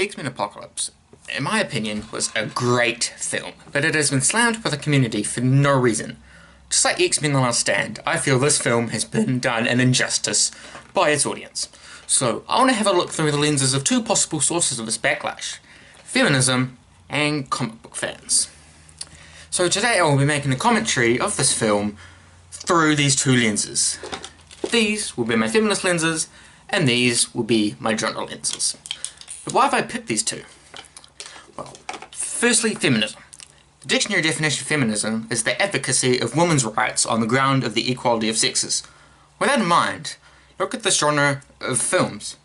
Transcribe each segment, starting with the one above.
X-Men Apocalypse, in my opinion, was a great film, but it has been slammed by the community for no reason. Just like X-Men The Last Stand, I feel this film has been done an injustice by its audience. So, I want to have a look through the lenses of two possible sources of this backlash: feminism and comic book fans. So today I will be making a commentary of this film through these two lenses. These will be my feminist lenses, and these will be my genre lenses. But why have I picked these two? Well, firstly, feminism. The dictionary definition of feminism is the advocacy of women's rights on the ground of the equality of sexes. With that in mind, look at this genre of films.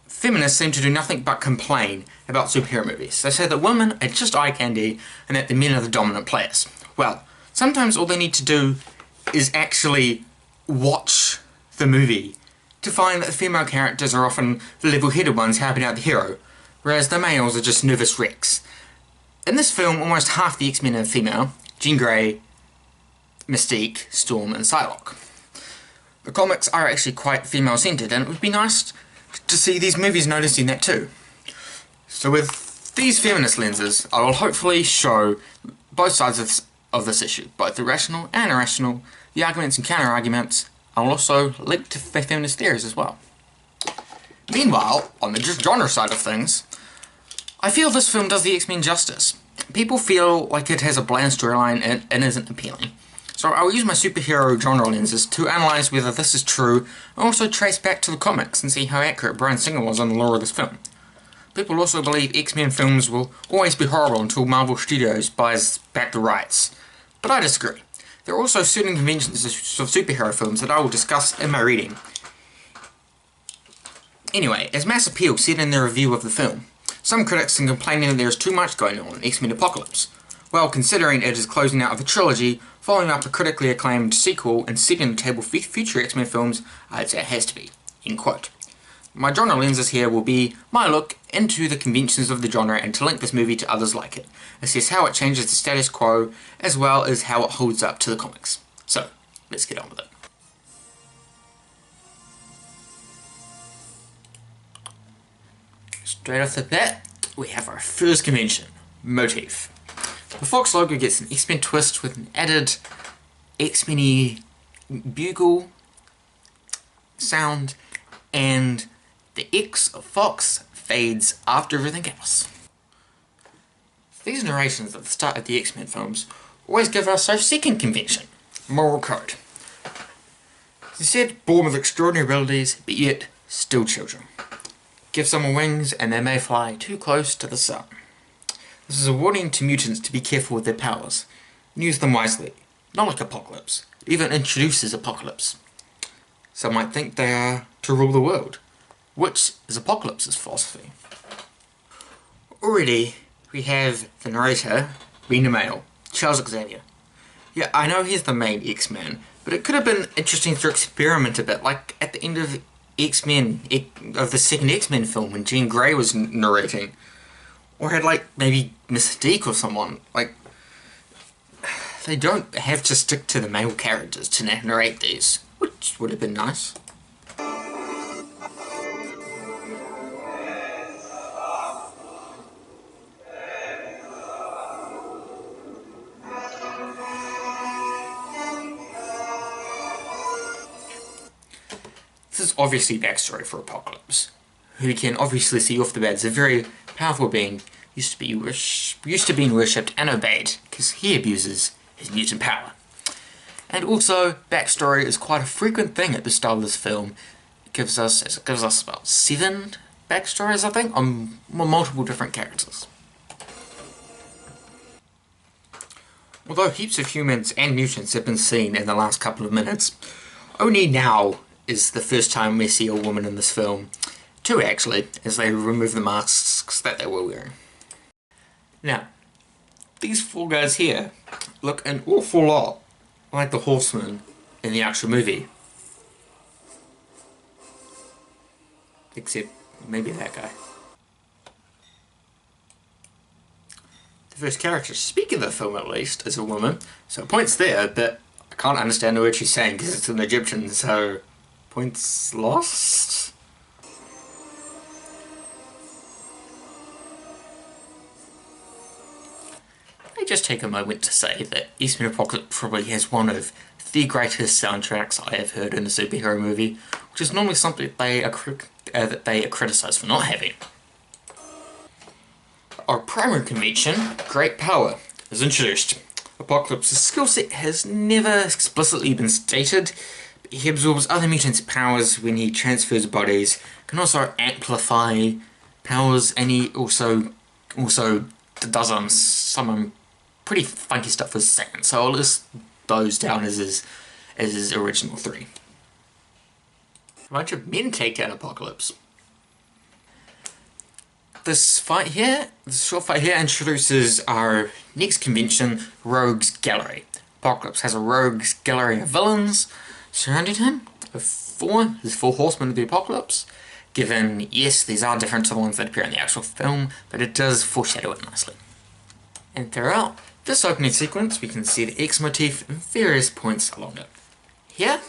Feminists seem to do nothing but complain about superhero movies. They say that women are just eye candy and that the men are the dominant players. Well, sometimes all they need to do is actually watch the movie to find that the female characters are often the level-headed ones helping out the hero, whereas the males are just nervous wrecks. In this film, almost half the X-Men are female: Jean Grey, Mystique, Storm, and Psylocke. The comics are actually quite female-centered, and it would be nice to see these movies noticing that too. So with these feminist lenses, I will hopefully show both sides of this issue, both the rational and irrational, the arguments and counter-arguments. I will also link to feminist theories as well. Meanwhile, on the genre side of things, I feel this film does the X-Men justice. People feel like it has a bland storyline and isn't appealing. So I will use my superhero genre lenses to analyse whether this is true, and also trace back to the comics and see how accurate Bryan Singer was on the lore of this film. People also believe X-Men films will always be horrible until Marvel Studios buys back the rights. But I disagree. There are also certain conventions of superhero films that I will discuss in my reading. Anyway, as Mass Appeal said in their review of the film, some critics are complaining that there is too much going on in X-Men Apocalypse. Well, considering it is closing out of a trilogy, following up a critically acclaimed sequel, and setting the table for future X-Men films, I'd say it has to be. End quote. My genre lenses here will be my look into the conventions of the genre and to link this movie to others like it, assess how it changes the status quo, as well as how it holds up to the comics. So, let's get on with it. Straight off the bat, we have our first convention, motif. The Fox logo gets an X-Men twist with an added X-Men-y bugle sound, and the X of Fox fades after everything else. These narrations at the start of the X-Men films always give us our second convention, moral code. They said born with extraordinary abilities, but yet still children. Give someone wings and they may fly too close to the sun. This is a warning to mutants to be careful with their powers, and use them wisely, not like Apocalypse. It even introduces Apocalypse. Some might think they are to rule the world, which is Apocalypse's philosophy. Already, we have the narrator being a male, Charles Xavier. Yeah, I know he's the main X-Man, but it could have been interesting to experiment a bit, like at the end of X-Men, of the second X-Men film when Jean Grey was narrating. Or had, like, maybe Mystique or someone. Like, they don't have to stick to the male characters to narrate these, which would have been nice. This is obviously backstory for Apocalypse, who we can obviously see off the bat is a very powerful being, used to being worshipped and obeyed, because he abuses his mutant power. And also, backstory is quite a frequent thing at the start of this film. It gives us about 7 backstories, I think, on multiple different characters. Although heaps of humans and mutants have been seen in the last couple of minutes, only now is the first time we see a woman in this film. 2 actually, as they remove the masks that they were wearing. Now, these 4 guys here look an awful lot like the Horsemen in the actual movie. Except maybe that guy. The first character to speak in the film, at least, is a woman, so points there, but I can't understand the word she's saying because it's in Egyptian, so points lost? just take a moment to say that X-Men Apocalypse probably has one of the greatest soundtracks I have heard in a superhero movie, which is normally something that they are criticised for not having. Our primary convention, Great Power, is introduced. Apocalypse's skill set has never explicitly been stated, but he absorbs other mutants' powers when he transfers bodies, can also amplify powers, and he also does some pretty funky stuff with sand, so I'll list those down as his original three. A bunch of men take down Apocalypse. This short fight here, introduces our next convention, Rogues Gallery. Apocalypse has a Rogues Gallery of villains surrounding him, his four horsemen of the Apocalypse. Given, yes, these are different to the ones that appear in the actual film, but it does foreshadow it nicely. And throughout this opening sequence, we can see the X motif in various points along it. Here,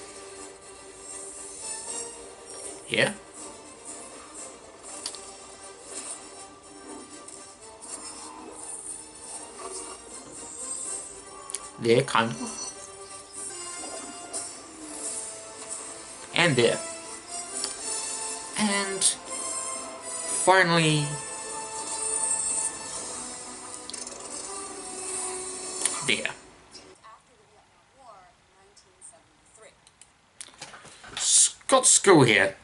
there, kind of, and there, and finally there. Scott School here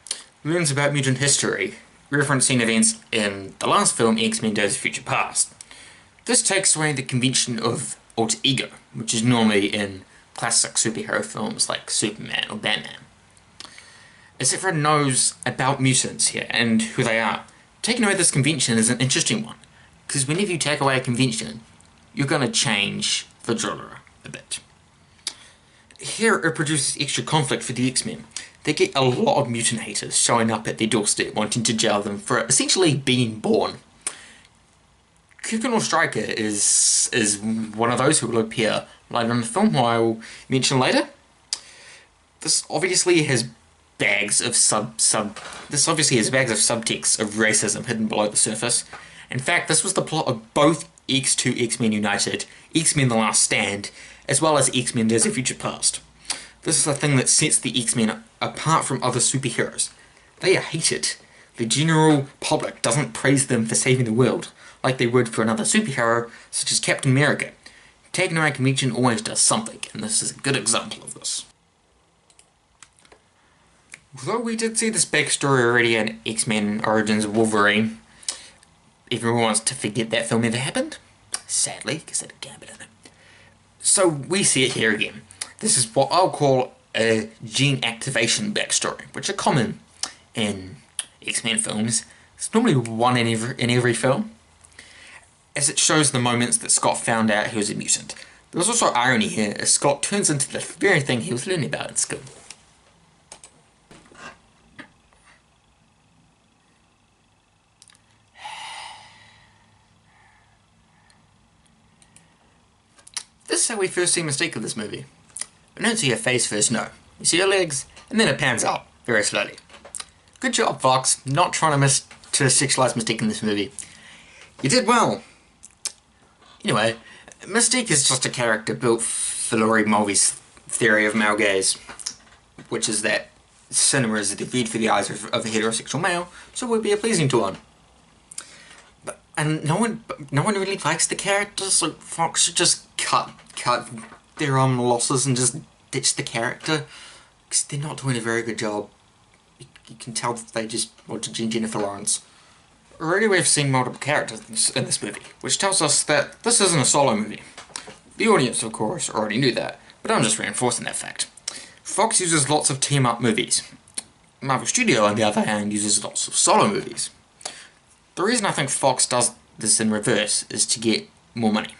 learns about mutant history, referencing events in the last film, X-Men Days of Future Past. This takes away the convention of alter ego, which is normally in classic superhero films like Superman or Batman. As everyone knows about mutants here and who they are, taking away this convention is an interesting one, because whenever you take away a convention, you're going to change the genre a bit. Here it produces extra conflict for the X-Men. They get a lot of mutant haters showing up at their doorstep wanting to jail them for essentially being born. Kukenor Striker is one of those who will appear later in the film, who I will mention later. This obviously has bags of subtext of racism hidden below the surface. In fact, this was the plot of both X2 X-Men United, X-Men The Last Stand, as well as X-Men Days of Future Past. This is the thing that sets the X-Men apart from other superheroes. They are hated. The general public doesn't praise them for saving the world, like they would for another superhero, such as Captain America. Taking away a convention always does something, and this is a good example of this. Although we did see this backstory already in X-Men Origins Wolverine, everyone wants to forget that film ever happened, sadly, because it had Gambit in it. So we see it here again. This is what I'll call a gene activation backstory, which are common in X-Men films. It's normally one in every film, as it shows the moments that Scott found out he was a mutant. There's also irony here, as Scott turns into the very thing he was learning about in school. This is how we first see Mystique of this movie. We don't see her face first, no. We see her legs, and then it pans out, very slowly. Good job, Fox, not trying to sexualize Mystique in this movie. You did well. Anyway, Mystique is just a character built for Laurie Mulvey's theory of male gaze, which is that cinema is a defeat for the eyes of a heterosexual male, so it would be a pleasing to one. And no one really likes the character, so Fox should just cut their losses and just ditch the character, because they're not doing a very good job. You can tell that they just want to Jennifer Lawrence. Already we've seen multiple characters in this movie, which tells us that this isn't a solo movie. The audience, of course, already knew that, but I'm just reinforcing that fact. Fox uses lots of team-up movies. Marvel Studio, on the other hand, uses lots of solo movies. The reason I think Fox does this in reverse is to get more money.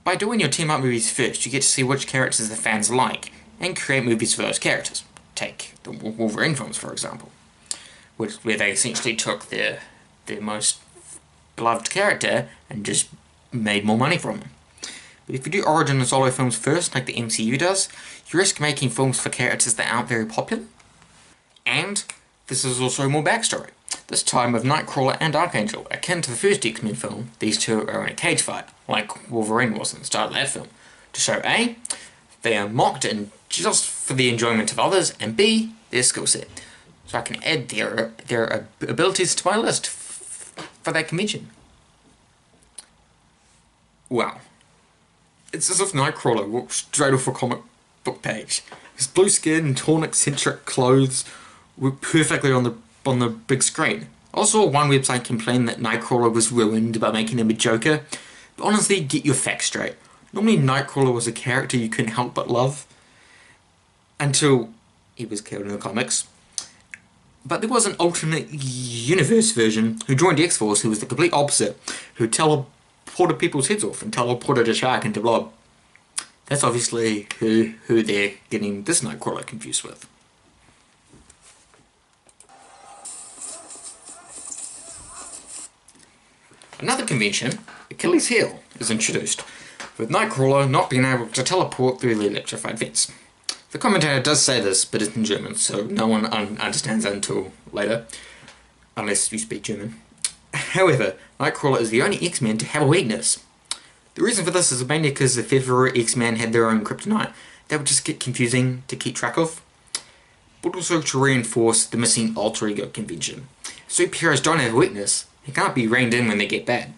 By doing your team-up movies first, you get to see which characters the fans like, and create movies for those characters. Take the Wolverine films, for example, where they essentially took their most beloved character and just made more money from them. But if you do origin and solo films first, like the MCU does, you risk making films for characters that aren't very popular. And this is also more backstory. This time with Nightcrawler and Archangel. Akin to the first X-Men film, these two are in a cage fight, like Wolverine was at the start of that film, to show A, they are mocked and just for the enjoyment of others, and B, their skill set. So I can add their abilities to my list for that convention. Wow. It's as if Nightcrawler walked straight off a comic book page. His blue skin and torn eccentric clothes work perfectly on the big screen. I saw one website complain that Nightcrawler was ruined by making him a Joker, but honestly, get your facts straight. Normally Nightcrawler was a character you couldn't help but love, until he was killed in the comics. But there was an alternate universe version who joined the X-Force who was the complete opposite, who teleported people's heads off and teleported a shark into blob. That's obviously who they're getting this Nightcrawler confused with. Another convention, Achilles' heel, is introduced, with Nightcrawler not being able to teleport through the electrified vents. The commentator does say this, but it's in German, so no one understands that until later, unless you speak German. However, Nightcrawler is the only X-Men to have a weakness. The reason for this is mainly because if ever X-Men had their own kryptonite, that would just get confusing to keep track of, but also to reinforce the missing alter ego convention. If superheroes don't have a weakness, they can't be reined in when they get bad.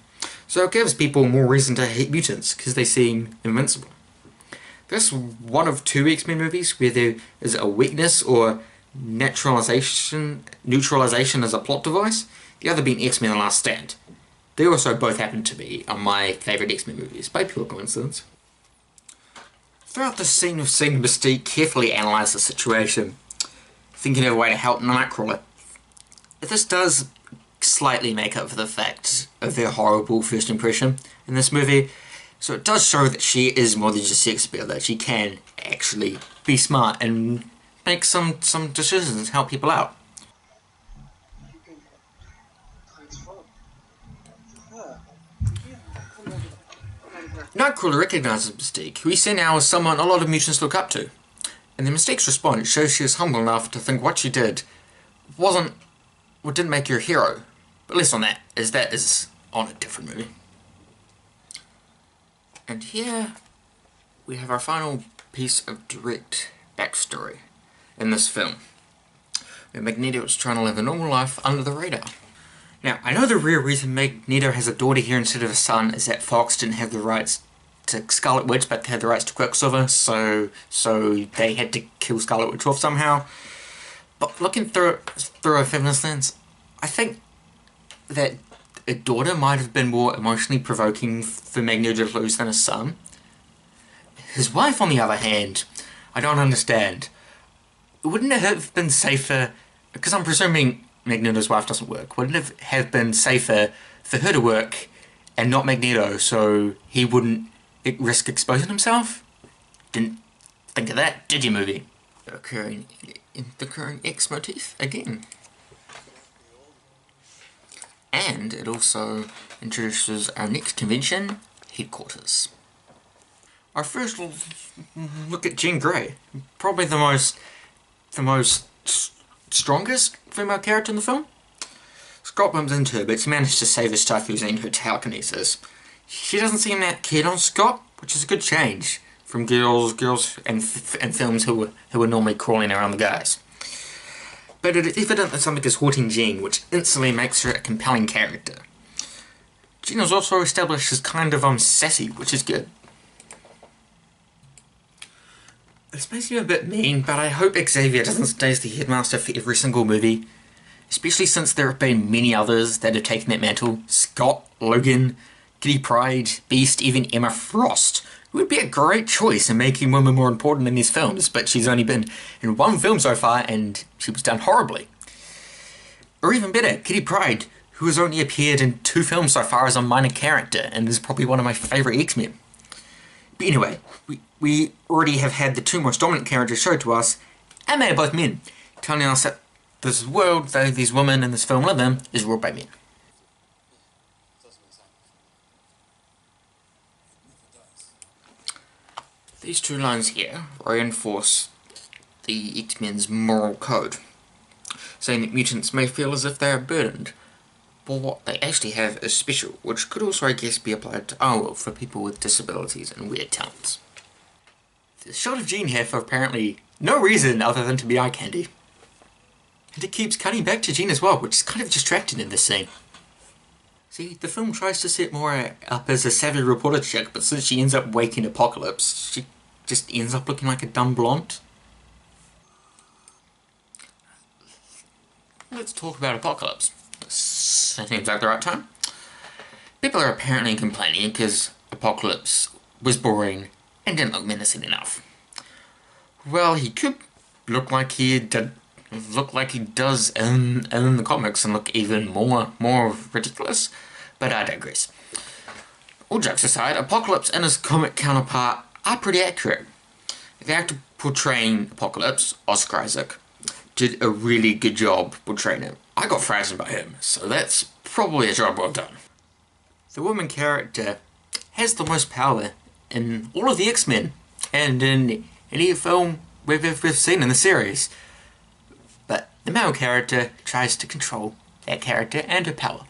So it gives people more reason to hate mutants, because they seem invincible. This is one of two X-Men movies where there is a weakness or neutralization as a plot device, the other being X-Men The Last Stand. They also both happen to be my favourite X-Men movies, by pure coincidence. Throughout this scene, we've seen Mystique carefully analyse the situation, thinking of a way to help Nightcrawler. This does slightly make up for the fact of their horrible first impression in this movie, so it does show that she is more than just sex appeal, that she can actually be smart and make some decisions and help people out. Nightcrawler recognises Mystique, who we see now as someone a lot of mutants look up to, and the Mystique's response shows she is humble enough to think what she did didn't make her a hero, but less on that is on a different movie. And here we have our final piece of direct backstory in this film, where Magneto is trying to live a normal life under the radar. Now, I know the real reason Magneto has a daughter here instead of a son is that Fox didn't have the rights to Scarlet Witch, but they had the rights to Quicksilver, so they had to kill Scarlet Witch off somehow. But looking through a feminist lens, I think that a daughter might have been more emotionally provoking for Magneto to lose than a son. His wife, on the other hand, I don't understand. Wouldn't it have been safer, because I'm presuming Magneto's wife doesn't work, wouldn't it have been safer for her to work and not Magneto so he wouldn't risk exposing himself? Didn't think of that, did you, movie? The recurring X motif again. And it also introduces our next convention, Headquarters. Our first look at Jean Grey, probably the most strongest female character in the film. Scott bumps into her, but she managed to save her stuff using her telekinesis. She doesn't seem that keen on Scott, which is a good change from girls and films who are normally crawling around the guys. But it is evident that something is haunting Jean, which instantly makes her a compelling character. Jean is also established as kind of sassy, which is good. This may seem a bit mean, but I hope Xavier doesn't stay as the headmaster for every single movie, especially since there have been many others that have taken that mantle. Scott, Logan, Kitty Pryde, Beast, even Emma Frost, who would be a great choice in making women more important in these films, but she's only been in one film so far and she was done horribly. Or even better, Kitty Pryde, who has only appeared in 2 films so far as a minor character and is probably one of my favourite X-Men. But anyway, we already have had the 2 most dominant characters showed to us, and they are both men, telling us that this world that these women in this film live in is ruled by men. These 2 lines here reinforce the X-Men's moral code. saying that mutants may feel as if they are burdened. But what they actually have is special, which could also, I guess, be applied to our world for people with disabilities and weird talents. There's a shot of Jean here for apparently no reason other than to be eye candy. And it keeps cutting back to Jean as well, which is kind of distracting in this scene. See, the film tries to set Moira up as a savvy reporter chick, but since she ends up waking Apocalypse, she just ends up looking like a dumb blonde. Let's talk about Apocalypse. Seems like the right time. People are apparently complaining because Apocalypse was boring and didn't look menacing enough. Well, he could look like he does in the comics and look even more ridiculous, but I digress. All jokes aside, Apocalypse and his comic counterpart are pretty accurate. The actor portraying Apocalypse, Oscar Isaac, did a really good job portraying him. I got frightened by him, so that's probably a job well done. The woman character has the most power in all of the X-Men, and in any film we've seen in the series. But the male character tries to control that character and her power.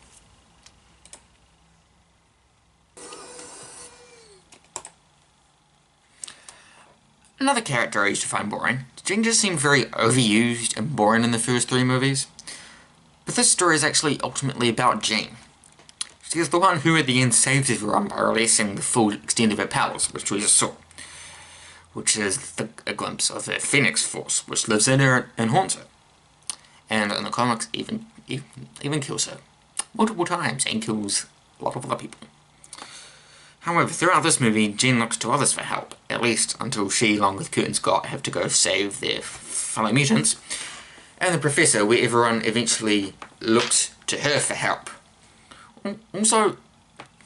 Another character I used to find boring. Jean just seemed very overused and boring in the first 3 movies. But this story is actually ultimately about Jean. She is the one who at the end saves everyone by releasing the full extent of her powers, which we just saw. Which is a glimpse of the Phoenix Force, which lives in her and haunts her. And in the comics, even kills her. Multiple times, and kills a lot of other people. However, throughout this movie, Jean looks to others for help, at least until she, along with Kurt and Scott, have to go save their fellow mutants. And the Professor, where everyone eventually looked to her for help. Also,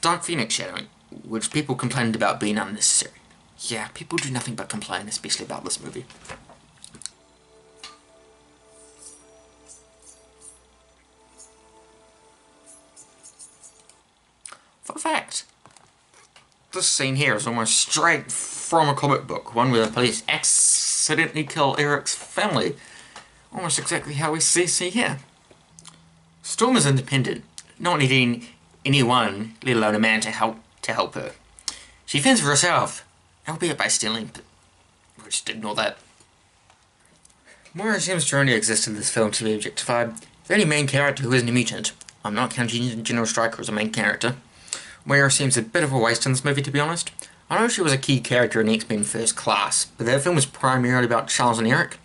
Dark Phoenix shadowing, which people complained about being unnecessary. Yeah, people do nothing but complain, especially about this movie. Fun fact. This scene here is almost straight from a comic book, one where the police accidentally kill Eric's family. Almost exactly how we see here. Storm is independent, not needing anyone, let alone a man, to help her. She fends for herself, albeit by stealing, but we'll just ignore that. Moira seems to only exist in this film to be objectified. The only main character who isn't a mutant. I'm not counting General Stryker as a main character. Moira seems a bit of a waste in this movie, to be honest. I know she was a key character in X-Men First Class, but that film was primarily about Charles and Eric,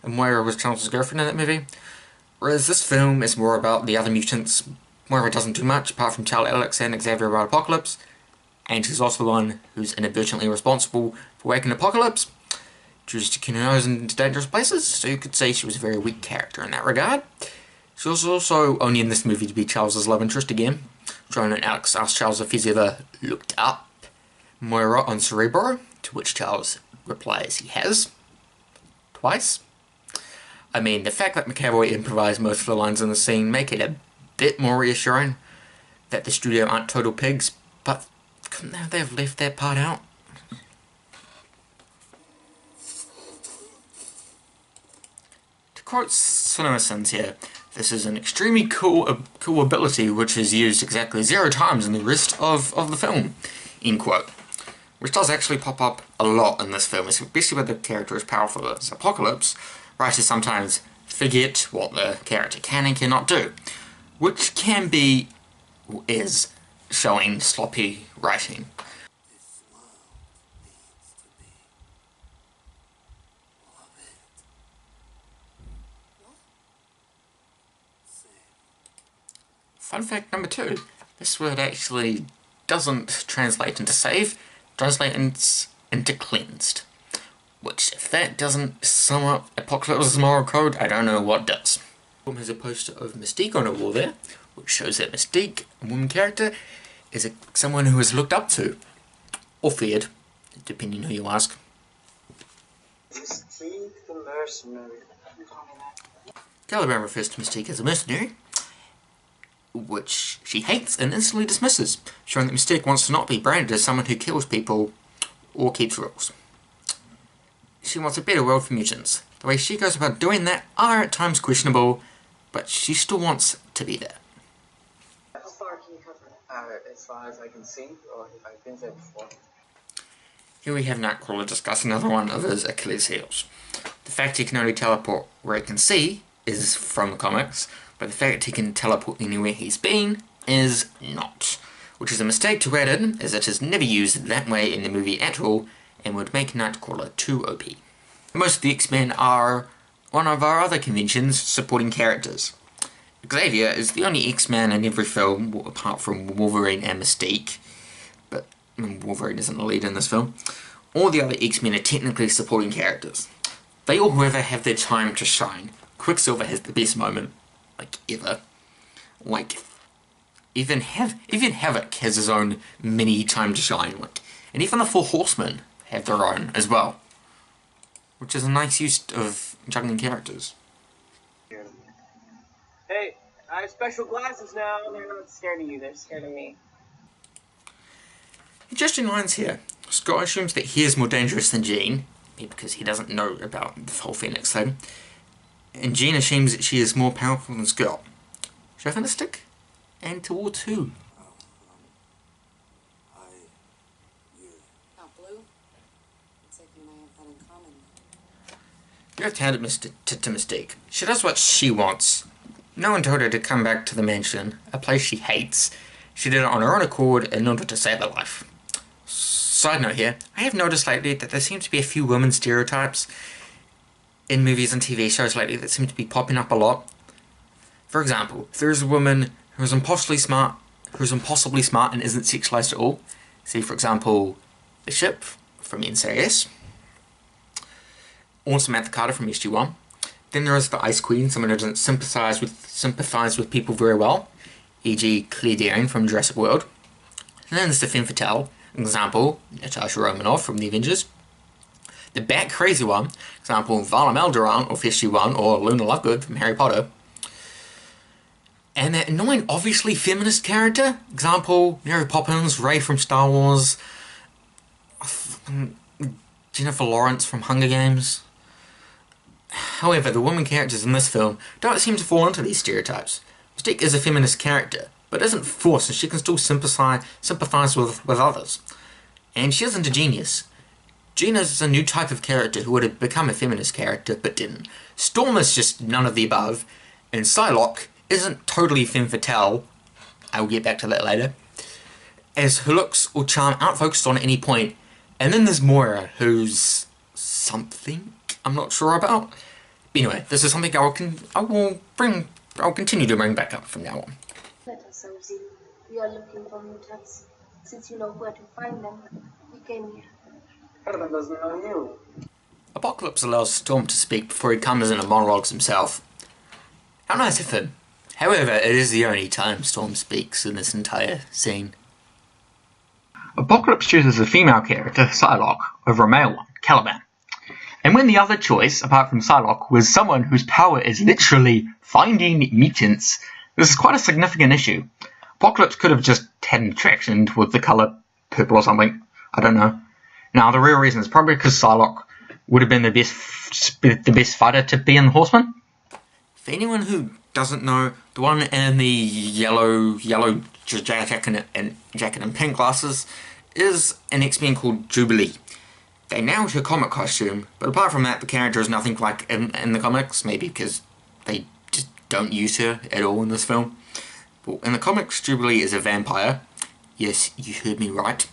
and Moira was Charles' girlfriend in that movie. Whereas this film is more about the other mutants. Moira doesn't do much, apart from tell Alex and Xavier about Apocalypse, and she's also the one who's inadvertently responsible for waking Apocalypse, due to sticking her nose into dangerous places, so you could say she was a very weak character in that regard. She was also only in this movie to be Charles' love interest again. Joan and Alex asked Charles if he's ever looked up Moira on Cerebro, to which Charles replies he has. Twice. I mean, the fact that McAvoy improvised most of the lines in the scene make it a bit more reassuring that the studio aren't total pigs, but couldn't they have left that part out? To quote CinemaSins here, this is an extremely cool ability which is used exactly 0 times in the rest of the film, end quote. Which does actually pop up a lot in this film, especially when the character is powerful as Apocalypse. Writers sometimes forget what the character can and cannot do, which can be, or is, showing sloppy writing. Fun fact number 2, this word actually doesn't translate into save, translates into cleansed. Which, if that doesn't sum up Apocalypse's moral code, I don't know what does. The film has a poster of Mystique on a wall there, which shows that Mystique, a woman character, is someone who is looked up to, or feared, depending who you ask. Mystique the mercenary. Caliban refers to Mystique as a mercenary, which she hates and instantly dismisses, showing that Mystique wants to not be branded as someone who kills people or keeps rules. She wants a better world for mutants. The way she goes about doing that are at times questionable, but she still wants to be there. How far can you cover? As far as I can see, or if I've been there before. Here we have Nightcrawler discuss another one of his Achilles' heels. The fact he can only teleport where he can see is from the comics, but the fact he can teleport anywhere he's been is not. Which is a mistake to add in, as it is never used that way in the movie at all, and would make Nightcrawler too OP. Most of the X-Men are one of our other conventions supporting characters. Xavier is the only X-Man in every film, apart from Wolverine and Mystique, but Wolverine isn't the lead in this film. All the other X-Men are technically supporting characters. They all, however, have their time to shine. Quicksilver has the best moment, ever. Even Havoc has his own mini time to shine, and even the Four Horsemen have their own as well, which is a nice use of juggling characters. Hey, I have special glasses now. They're not scared of you, they're scared of me. Interesting lines here. Scott assumes that he is more dangerous than Jean, maybe because he doesn't know about the whole Phoenix thing, and Jean assumes that she is more powerful than Scott. Chauvinistic? And towards who? Not blue? Looks like you and I have that in common. You have to hand it to Mystique. She does what she wants. No one told her to come back to the mansion, a place she hates. She did it on her own accord in order to save her life. Side note here, I have noticed lately that there seem to be a few women stereotypes in movies and TV shows lately that seem to be popping up a lot. For example, if there is a woman who is impossibly smart and isn't sexualized at all, see for example, Bishop from NCIS, or Samantha Carter from SG-1. Then there is the Ice Queen, someone who doesn't sympathize with people very well, e.g. Claire Daring from Jurassic World. And then there's the Femme Fatale, example, Natasha Romanoff from The Avengers. The Bat Crazy one, example, Vala Maldoran of SG-1 or Luna Lovegood from Harry Potter. And that annoying, obviously feminist character, example, Mary Poppins, Rey from Star Wars, Jennifer Lawrence from Hunger Games. However, the women characters in this film don't seem to fall into these stereotypes. Mystique is a feminist character, but isn't forced, and she can still sympathize with others. And she isn't a genius. Jean is a new type of character who would have become a feminist character, but didn't. Storm is just none of the above, and Psylocke isn't totally femme fatale, I will get back to that later, as her looks or charm aren't focused on at any point. And then there's Moira, who's something I'm not sure about. But anyway, this is something I'll continue to bring back up from now on. Let us, Elsie. We are looking for mutants. Since you know where to find them, we came here. Herman doesn't know you. Apocalypse allows Storm to speak before he comes in and monologues himself. How nice of him. However, it is the only time Storm speaks in this entire scene. Apocalypse chooses a female character, Psylocke, over a male one, Caliban. And when the other choice, apart from Psylocke, was someone whose power is literally finding mutants, this is quite a significant issue. Apocalypse could have just had an attraction with the colour purple or something. I don't know. Now, the real reason is probably because Psylocke would have been the best fighter to be in the Horsemen. For anyone who doesn't know, the one in the yellow jacket and pink glasses is an X-Men called Jubilee. They nailed her comic costume, but apart from that, the character is nothing like in the comics, maybe because they just don't use her at all in this film. Well, in the comics, Jubilee is a vampire. Yes, you heard me right.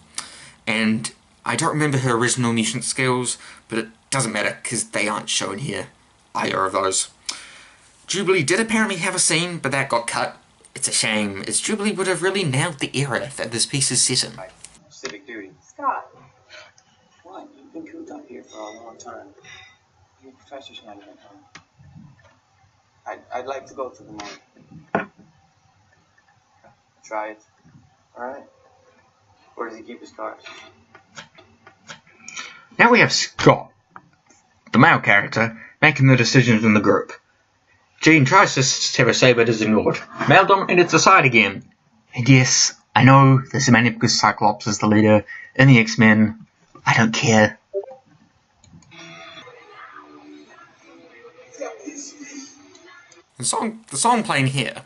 And I don't remember her original mutant skills, but it doesn't matter because they aren't shown here, either of those. Jubilee did apparently have a scene, but that got cut. It's a shame, as Jubilee would have really nailed the era that this piece is set in. Civic duty. Scott, What? You've been cooped up here for a long time. Your professor's not even home. I'd like to go to the moon. Try it. Alright. Where does he keep his cars? Now we have Scott, the male character, making the decisions in the group. Jean tries to have a say but is ignored. Male dominated society again. And yes, I know this is mainly because Cyclops is the leader in the X-Men. I don't care. The song playing here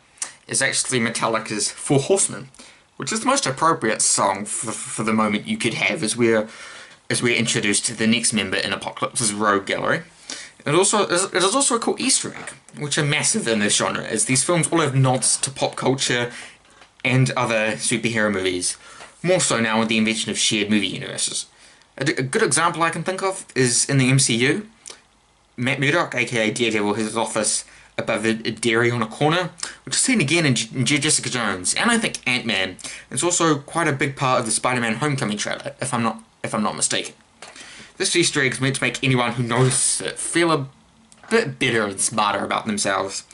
is actually Metallica's Four Horsemen, which is the most appropriate song for the moment you could have as we're introduced to the next member in Apocalypse's rogue gallery. It is also a cool Easter egg, which are massive in this genre, as these films all have nods to pop culture and other superhero movies, more so now with the invention of shared movie universes. A good example I can think of is in the MCU. Matt Murdock, aka Daredevil, has his office above a dairy on a corner, which is seen again in Jessica Jones, and I think Ant-Man. It's also quite a big part of the Spider-Man Homecoming trailer, if I'm not mistaken. This Easter egg is meant to make anyone who knows it feel a bit better and smarter about themselves,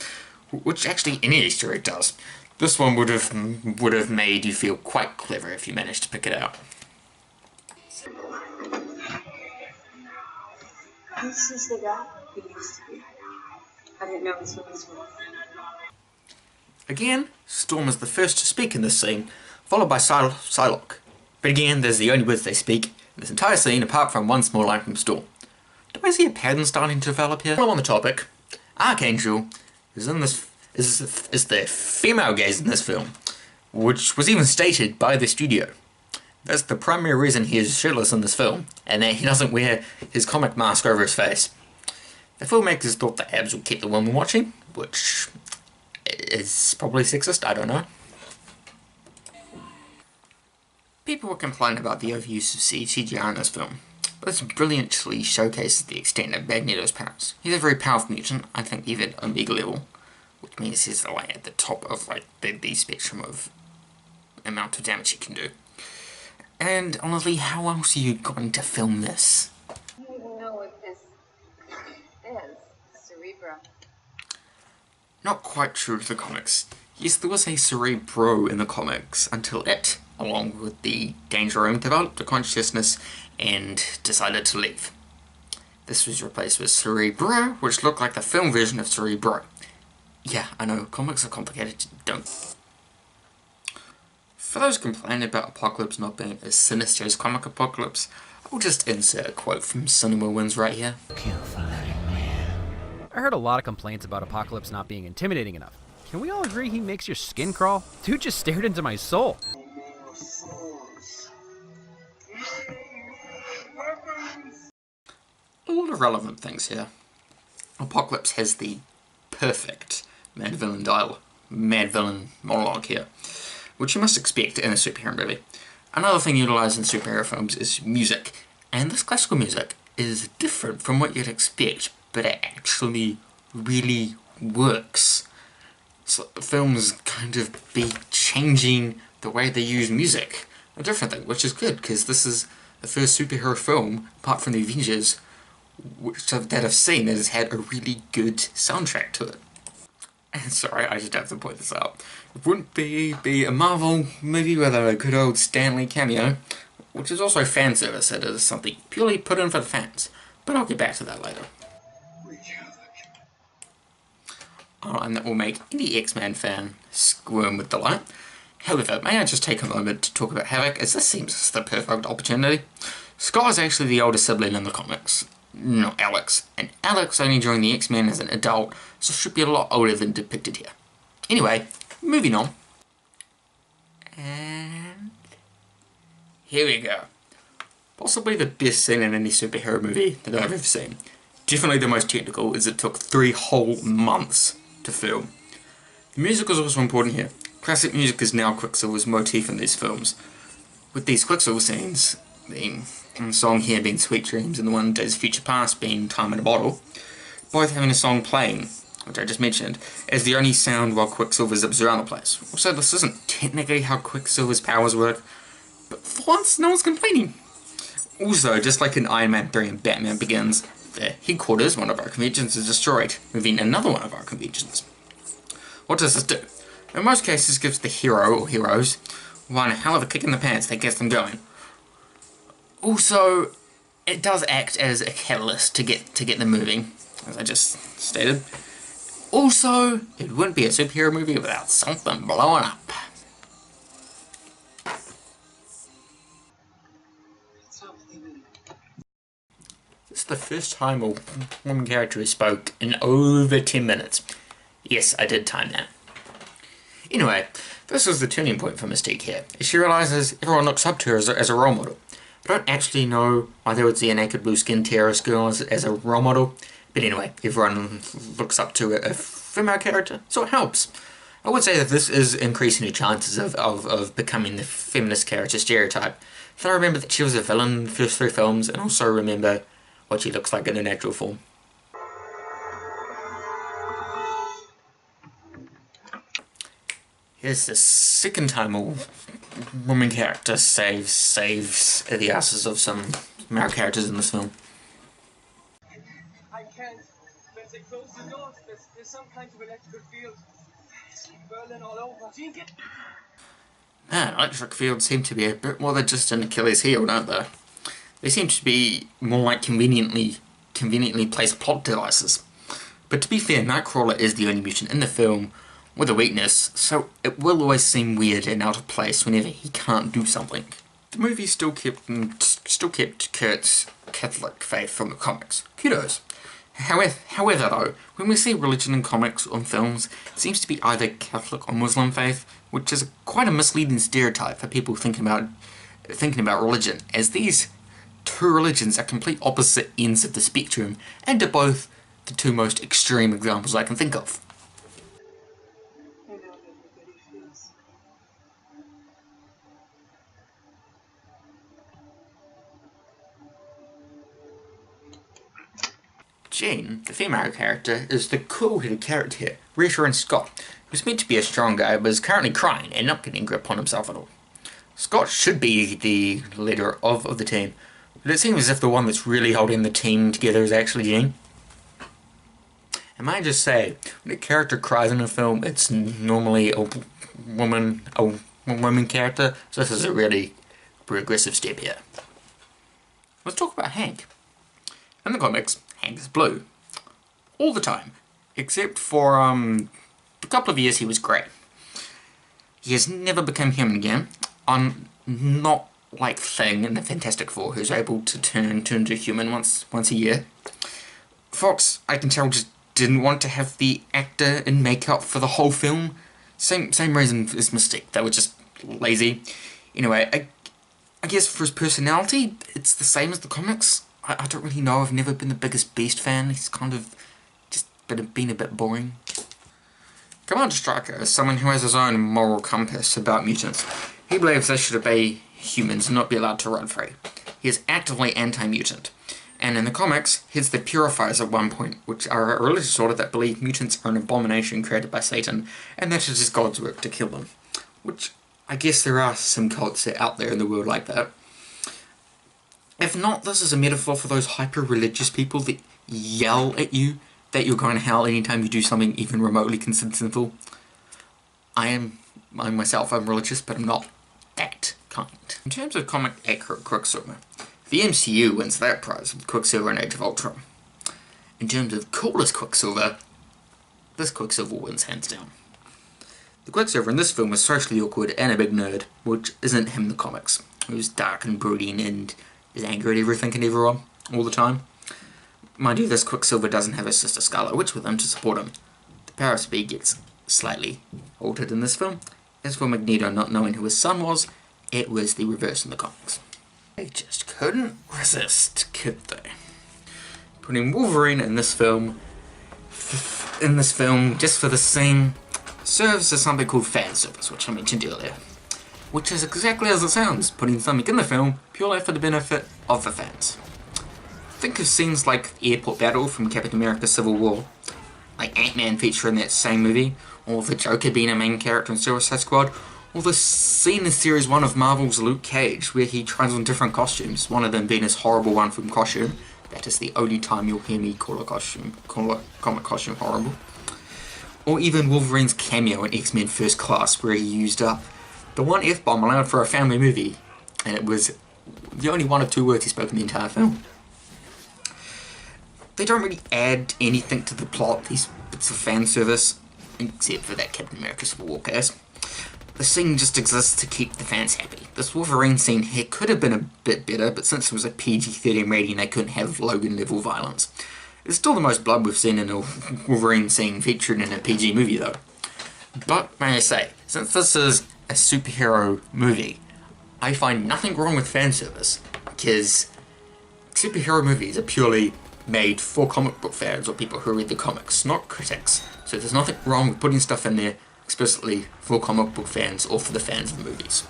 which actually any Easter egg does. This one would have made you feel quite clever if you managed to pick it out. This is the guy. He used to be. I didn't know this was real. Again, Storm is the first to speak in this scene, followed by Psylocke. But again, there's the only words they speak in this entire scene, apart from one small line from Storm. Do I see a pattern starting to develop here? While on the topic, Archangel is the female gaze in this film, which was even stated by the studio. That's the primary reason he is shirtless in this film, and that he doesn't wear his comic mask over his face. The filmmakers thought the abs would keep the women watching, which is probably sexist, I don't know. People were complaining about the overuse of CGI in this film, but this brilliantly showcases the extent of Magneto's powers. He's a very powerful mutant, I think even Omega level, which means he's like at the top of like the spectrum of amount of damage he can do. And honestly, how else are you going to film this? I don't even know what this is. Cerebro. Not quite true to the comics. Yes, there was a Cerebro in the comics until it, along with the Danger Room, developed a consciousness and decided to leave. This was replaced with Cerebro, which looked like the film version of Cerebro. Yeah, I know, comics are complicated, don't. For those complaining about Apocalypse not being as sinister as comic Apocalypse, I'll just insert a quote from Cinema Wins right here. I heard a lot of complaints about Apocalypse not being intimidating enough. Can we all agree he makes your skin crawl? Dude just stared into my soul. A lot of relevant things here. Apocalypse has the perfect mad villain monologue here, which you must expect in a superhero movie. Another thing utilised in superhero films is music, and this classical music is different from what you'd expect, but it actually really works. So films kind of be changing the way they use music, a different thing, which is good, because this is the first superhero film, apart from the Avengers, that I've seen that has had a really good soundtrack to it. And sorry, I just have to point this out. It wouldn't be a Marvel movie without a good old Stan Lee cameo, which is also fan service. It is something purely put in for the fans, but I'll get back to that later. And that will make any X-Men fan squirm with delight. However, may I just take a moment to talk about Havoc, as this seems the perfect opportunity. Scott is actually the older sibling in the comics, not Alex, and Alex only joined the X-Men as an adult, so should be a lot older than depicted here. Anyway, moving on. And here we go. Possibly the best scene in any superhero movie that I've ever seen. Definitely the most technical, as it took 3 whole months to film. The music is also important here. Classic music is now Quicksilver's motif in these films, with these Quicksilver scenes being, and the song here being Sweet Dreams and the one Days of Future Past being Time in a Bottle, both having a song playing, which I just mentioned, as the only sound while Quicksilver zips around the place. Also, this isn't technically how Quicksilver's powers work, but for once, no one's complaining. Also, just like in Iron Man 3 and Batman Begins, the headquarters, one of our conventions, is destroyed, moving another one of our conventions. What does this do? In most cases, gives the hero or heroes one hell of a kick in the pants that gets them going. Also, it does act as a catalyst to get them moving, as I just stated. Also, it wouldn't be a superhero movie without something blowing up. This is the first time a woman character has spoke in over 10 minutes. Yes, I did time that. Anyway, this was the turning point for Mystique here, as she realises everyone looks up to her as a role model. I don't actually know why they would see a naked blue-skinned terrorist girl as a role model, but anyway, everyone looks up to a female character, so it helps. I would say that this is increasing her chances of becoming the feminist character stereotype. So I remember that she was a villain in the first 3 films, and also remember what she looks like in her natural form. Here's the second time a woman character saves the asses of some male characters in this film. I can't. When they close the doors, there's some kind of electrical field. It's like Berlin all over. Jean, get... Man, electric fields seem to be a bit more than just an Achilles heel, don't they? They seem to be more like conveniently placed plot devices. But to be fair, Nightcrawler is the only mutant in the film with a weakness, so it will always seem weird and out of place whenever he can't do something. The movie still kept Kurt's Catholic faith from the comics. Kudos. However though, when we see religion in comics or in films, it seems to be either Catholic or Muslim faith, which is quite a misleading stereotype for people thinking about religion, as these 2 religions are complete opposite ends of the spectrum, and are both the 2 most extreme examples I can think of. I know how everybody feels. Jean, the female character, is the cool-headed character here, reassuring Scott, who's meant to be a strong guy but is currently crying and not getting a grip on himself at all. Scott should be the leader of the team, but it seems as if the one that's really holding the team together is actually Jean. And might I just say, when a character cries in a film, it's normally a woman character, so this is a really progressive step here. Let's talk about Hank. In the comics, Hank is blue. All the time. Except for, a couple of years he was grey. He has never become human again. Not like Thing in the Fantastic Four, who's able to turn into human once a year. Fox, I can tell, just didn't want to have the actor in makeup for the whole film. Same reason as Mystique. They were just lazy. Anyway, I guess for his personality, it's the same as the comics. I don't really know. I've never been the biggest Beast fan. He's kind of just been a bit boring. Commander Stryker is someone who has his own moral compass about mutants. He believes they should obey humans and not be allowed to run free. He is actively anti-mutant. And in the comics, he's the Purifiers at one point, which are a religious order that believe mutants are an abomination created by Satan, and that it is God's work to kill them. Which, I guess there are some cults out there in the world like that. If not, this is a metaphor for those hyper-religious people that yell at you that you're going to hell anytime you do something even remotely considered sinful. I myself am religious, but I'm not that kind. In terms of comic accurate Quicksilver, the MCU wins that prize with Quicksilver in Age of Ultron. In terms of coolest Quicksilver, this Quicksilver wins hands down. The Quicksilver in this film is socially awkward and a big nerd, which isn't him in the comics. Who's dark and brooding and is angry at everything and everyone, all the time. Mind you, this Quicksilver doesn't have his sister Scarlet Witch with him to support him. The power of speed gets slightly altered in this film. As for Magneto not knowing who his son was, it was the reverse in the comics. They just couldn't resist, could they? Putting Wolverine in this film, just for the scene, serves as something called fan service, which I mentioned earlier. Which is exactly as it sounds, putting something in the film purely for the benefit of the fans. Think of scenes like the airport battle from Captain America Civil War, like Ant-Man featuring that same movie, or the Joker being a main character in Suicide Squad, or the scene in Series 1 of Marvel's Luke Cage, where he tries on different costumes, one of them being his horrible one from Costume. That is the only time you'll hear me call a comic costume horrible. Or even Wolverine's cameo in X-Men First Class, where he used up the one F-bomb allowed for a family movie, and it was the only one of 2 words he spoke in the entire film. They don't really add anything to the plot, these bits of fan service, except for that Captain America Civil War case. The scene just exists to keep the fans happy. This Wolverine scene here could have been a bit better, but since it was a PG-13 rating, they couldn't have Logan-level violence. It's still the most blood we've seen in a Wolverine scene featured in a PG movie though. But may I say, since this is a superhero movie, I find nothing wrong with fan service, because superhero movies are purely made for comic book fans or people who read the comics, not critics. So there's nothing wrong with putting stuff in there explicitly for comic book fans or for the fans of movies.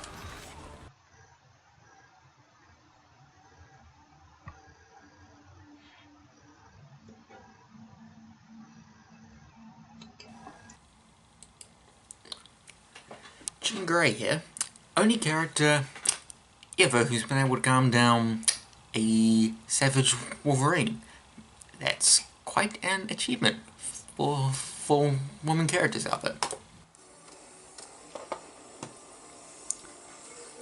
Jean Grey here, only character ever who's been able to calm down a savage Wolverine. That's quite an achievement for woman characters out there.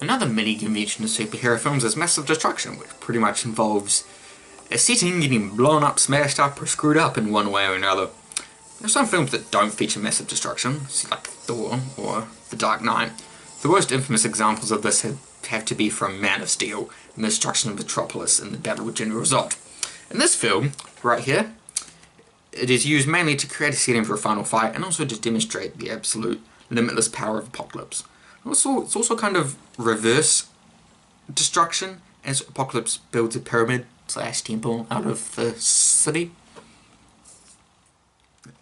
Another mini convention of superhero films is massive destruction, which pretty much involves a setting getting blown up, smashed up, or screwed up in one way or another. There are some films that don't feature massive destruction, like Thor or The Dark Knight. The most infamous examples of this have to be from Man of Steel and the destruction of Metropolis and the battle with General Zod. In this film, right here, it is used mainly to create a setting for a final fight and also to demonstrate the absolute limitless power of Apocalypse. It's also kind of reverse destruction, as Apocalypse builds a pyramid/temple out of the city.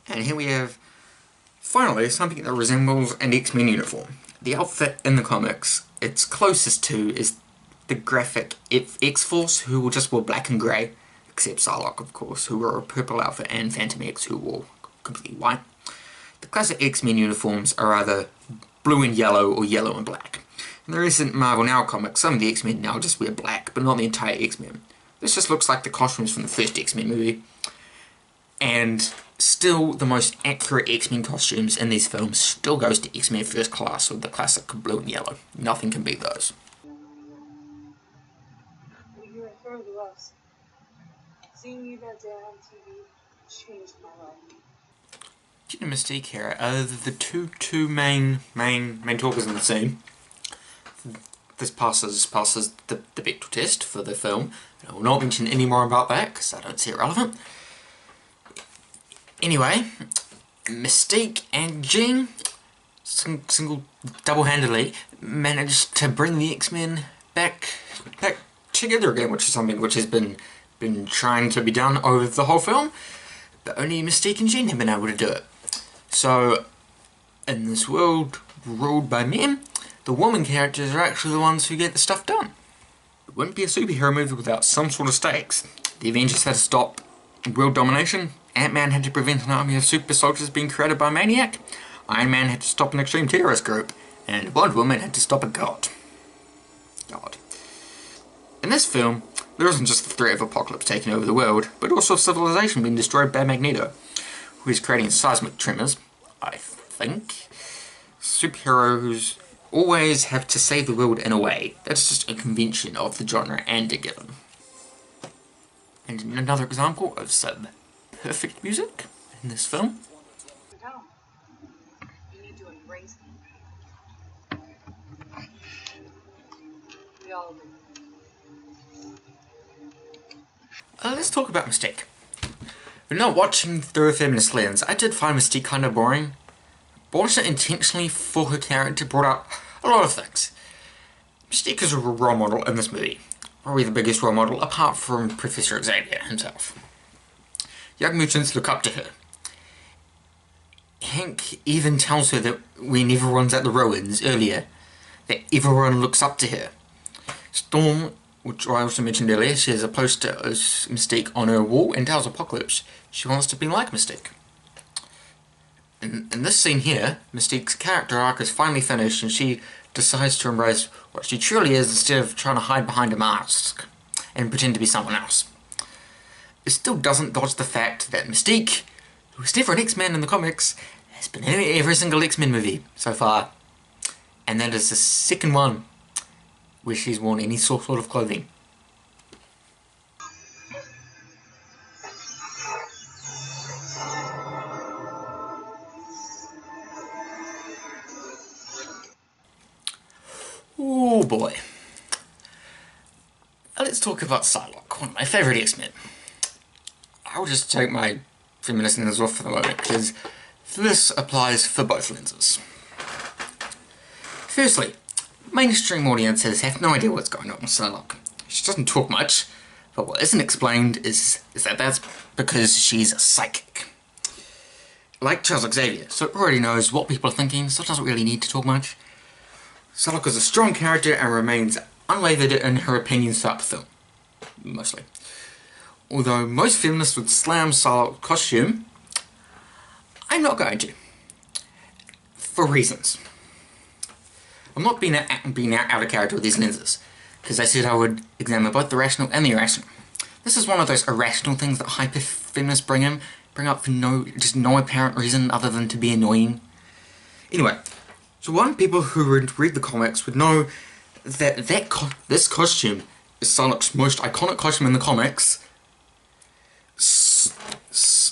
And here we have, finally, something that resembles an X-Men uniform. The outfit in the comics it's closest to is the graphic X-Force, who will just wear black and grey, except Psylocke, of course, who wore a purple outfit, and Phantom X, who wore completely white. The classic X-Men uniforms are either blue and yellow or yellow and black. In the recent Marvel Now comics, some of the X-Men now just wear black, but not the entire X-Men. This just looks like the costumes from the first X-Men movie. And still, the most accurate X-Men costumes in these films still goes to X-Men First Class with the classic blue and yellow. Nothing can beat those. Are you referring to us? Seeing you that day on TV changed my life. Get a Mystique here. The two main talkers in the scene. This passes the Bechdel test for the film. I will not mention any more about that because I don't see it relevant. Anyway, Mystique and Jean double-handedly managed to bring the X-Men back together again, which is something which has been trying to be done over the whole film, but only Mystique and Jean have been able to do it. So, in this world ruled by men, the woman characters are actually the ones who get the stuff done. It wouldn't be a superhero movie without some sort of stakes. The Avengers had to stop world domination, Ant-Man had to prevent an army of super soldiers being created by Maniac, Iron Man had to stop an extreme terrorist group, and Wonder Woman had to stop a god. In this film, there isn't just the threat of Apocalypse taking over the world, but also civilization being destroyed by Magneto, who is creating seismic tremors, I think. Superheroes always have to save the world in a way. That's just a convention of the genre and a given. And another example of some perfect music in this film. No. You need to embrace them. We all do. Let's talk about Mystique. When not watching through a feminist lens, I did find Mystique kind of boring. But watching it intentionally for her character brought out a lot of things. Mystique is a role model in this movie. Probably the biggest role model apart from Professor Xavier himself. Young mutants look up to her. Hank even tells her that when everyone's at the ruins earlier, that everyone looks up to her. Storm, which I also mentioned earlier, she has a poster of Mystique on her wall and tells Apocalypse she wants to be like Mystique. In this scene here, Mystique's character arc is finally finished and she decides to embrace what she truly is instead of trying to hide behind a mask and pretend to be someone else. It still doesn't dodge the fact that Mystique, who was never an X-Men in the comics, has been in every single X-Men movie so far. And that is the second one where she's worn any sort of clothing. Oh boy. Let's talk about Psylocke, one of my favourite X-Men. I'll just take my feminist lenses off for the moment, because this applies for both lenses. Firstly, mainstream audiences have no idea what's going on with Psylocke. She doesn't talk much, but what isn't explained is that that's because she's a psychic. Like Charles Xavier, so it already knows what people are thinking, so it doesn't really need to talk much. Psylocke is a strong character and remains unwavered in her opinions throughout the film. Mostly. Although most feminists would slam Psylocke's costume, I'm not going to. For reasons. I'm not being out of character with these lenses, because I said I would examine both the rational and the irrational. This is one of those irrational things that hyper-feminists bring up for no apparent reason other than to be annoying. Anyway, so people who would read the comics would know that this costume is Psylocke's most iconic costume in the comics.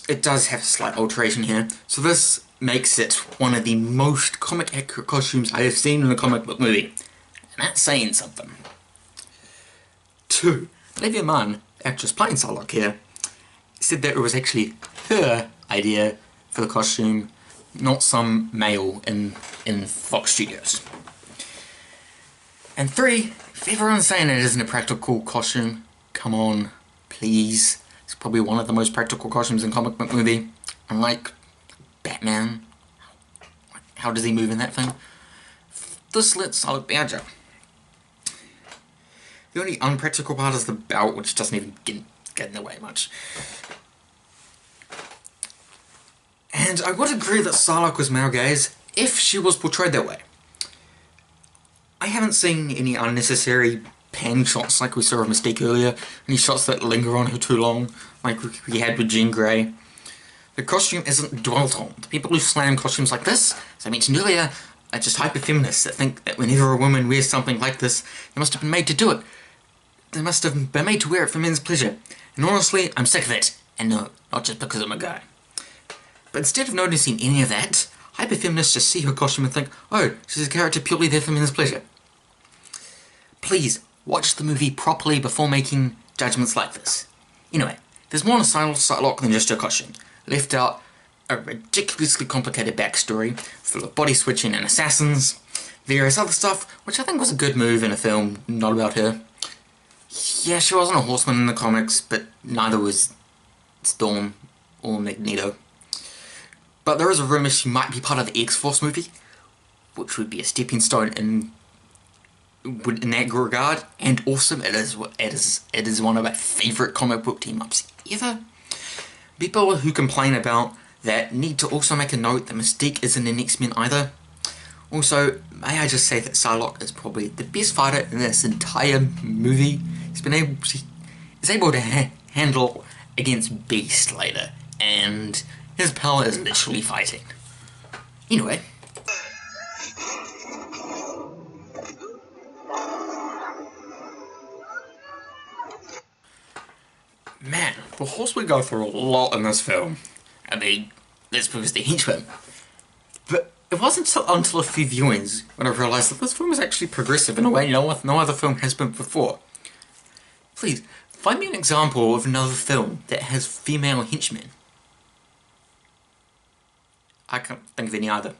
It does have a slight alteration here, so this makes it one of the most comic accurate costumes I have seen in a comic book movie. And that's saying something. 2. Olivia Munn, actress playing Psylocke here, said that it was actually her idea for the costume, not some male in Fox Studios. And 3, if everyone's saying it isn't a practical costume, come on, please. It's probably one of the most practical costumes in comic book movie. Unlike Batman, how does he move in that thing? This lets Psylocke be agile. The only unpractical part is the belt, which doesn't even get in the way much. And I would agree that Psylocke was male gaze if she was portrayed that way. I haven't seen any unnecessary pan shots like we saw of Mystique earlier, any shots that linger on her too long, like we had with Jean Grey. The costume isn't dwelt on. The people who slam costumes like this, as I mentioned earlier, are just hyper-feminists that think that whenever a woman wears something like this, they must have been made to do it. They must have been made to wear it for men's pleasure. And honestly, I'm sick of it. And no, not just because I'm a guy. But instead of noticing any of that, hyper-feminists just see her costume and think, oh, she's a character purely there for men's pleasure. Please, watch the movie properly before making judgments like this. Anyway, there's more to Psylocke than just her costume. Left out a ridiculously complicated backstory, full of body switching and assassins, various other stuff, which I think was a good move in a film not about her. Yeah, she wasn't a horseman in the comics, but neither was Storm or Magneto. But there is a rumour she might be part of the X-Force movie, which would be a stepping stone in that regard, and also it is one of my favourite comic book team-ups ever. People who complain about that need to also make a note that Mystique isn't in X-Men either. Also, may I just say that Psylocke is probably the best fighter in this entire movie. She is able to handle against Beast later, and his power is literally fighting. Anyway. Man, the Horse would go through a lot in this film. I mean, that's because they're henchmen. But it wasn't until a few viewings when I realised that this film is actually progressive in a way no other film has been before. Please, find me an example of another film that has female henchmen. I can't think of any either.